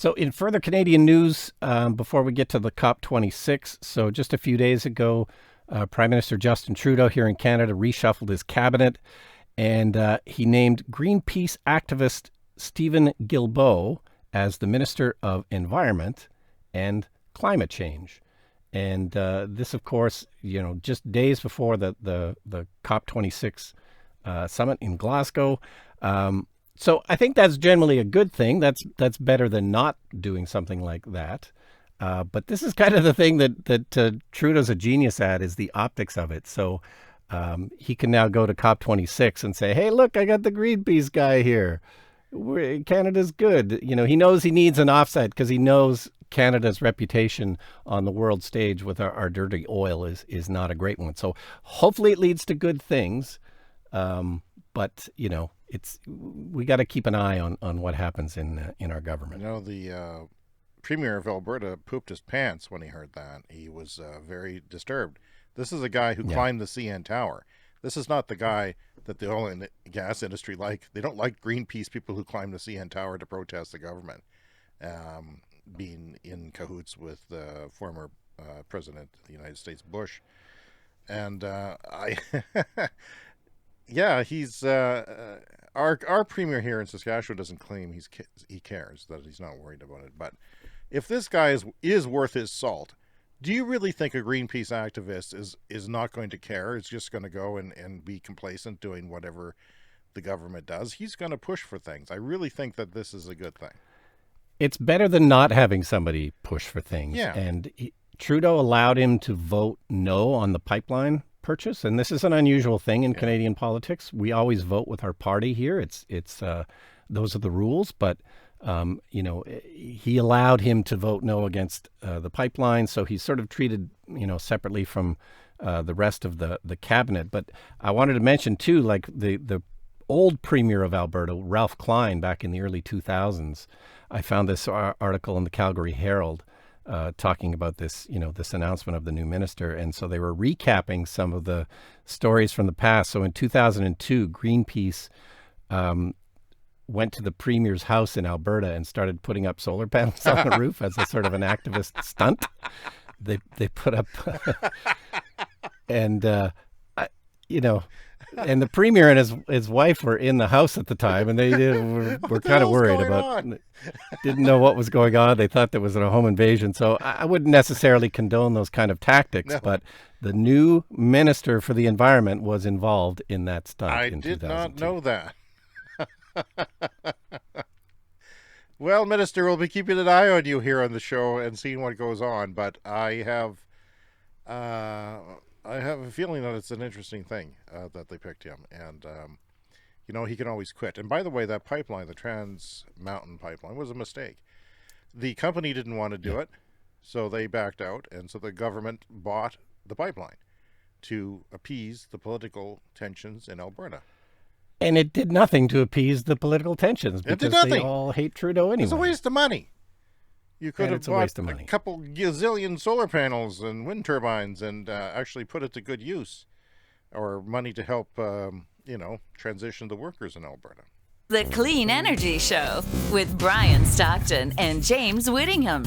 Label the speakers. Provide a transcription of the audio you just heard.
Speaker 1: So in further Canadian news, before we get to the COP26, so just a few days ago, Prime Minister Justin Trudeau here in Canada reshuffled his cabinet, and he named Greenpeace activist Stephen Guilbeault as the Minister of Environment and Climate Change. And this, of course, just days before the COP26 summit in Glasgow. So I think that's generally a good thing. That's better than not doing something like that. But this is kind of the thing that Trudeau's a genius at, is the optics of it. So he can now go to COP26 and say, hey, look, I got the Greenpeace guy here. Canada's good. He knows he needs an offset because he knows Canada's reputation on the world stage with our dirty oil is not a great one. So hopefully it leads to good things. But we got to keep an eye on what happens in our government.
Speaker 2: The Premier of Alberta pooped his pants when he heard that. He was very disturbed. This is a guy who climbed the CN Tower. This is not the guy that the oil and gas industry like. They don't like Greenpeace people who climb the CN Tower to protest the government, being in cahoots with the former President of the United States, Bush. And he's our premier here in Saskatchewan doesn't claim he cares, that he's not worried about it. But if this guy is worth his salt, do you really think a Greenpeace activist is not going to care? It's just going to go and be complacent doing whatever the government does? He's going to push for things. I really think that this is a good thing.
Speaker 1: It's better than not having somebody push for things.
Speaker 2: Yeah.
Speaker 1: And Trudeau allowed him to vote no on the pipeline purchase, and this is an unusual thing in Canadian politics. We always vote with our party here. It's those are the rules, but he allowed him to vote no against the pipeline, so he's sort of treated separately from the rest of the cabinet. But I wanted to mention too, like the old premier of Alberta, Ralph Klein, back in the early 2000s. I found this article in the Calgary Herald talking about this, this announcement of the new minister. And so they were recapping some of the stories from the past. So in 2002, Greenpeace went to the premier's house in Alberta and started putting up solar panels on the roof as a sort of an activist stunt. They put up, and and the premier and his wife were in the house at the time, and they were kind of worried about, didn't know what was going on. They thought there was a home invasion. So I wouldn't necessarily condone those kind of tactics, but the new minister for the environment was involved in that stunt in 2002.
Speaker 2: I did not know that. Well, Minister, we'll be keeping an eye on you here on the show and seeing what goes on, but I have a feeling that it's an interesting thing that they picked him, and he can always quit. And by the way, that pipeline, the Trans Mountain pipeline, was a mistake. The company didn't want to do it, so they backed out, and so the government bought the pipeline to appease the political tensions in Alberta.
Speaker 1: And it did nothing to appease the political tensions because they all hate Trudeau anyway.
Speaker 2: It's a waste of money. You could have bought
Speaker 1: a
Speaker 2: couple gazillion solar panels and wind turbines and actually put it to good use, or money to help, transition the workers in Alberta.
Speaker 3: The Clean Energy Show with Brian Stockton and James Whittingham.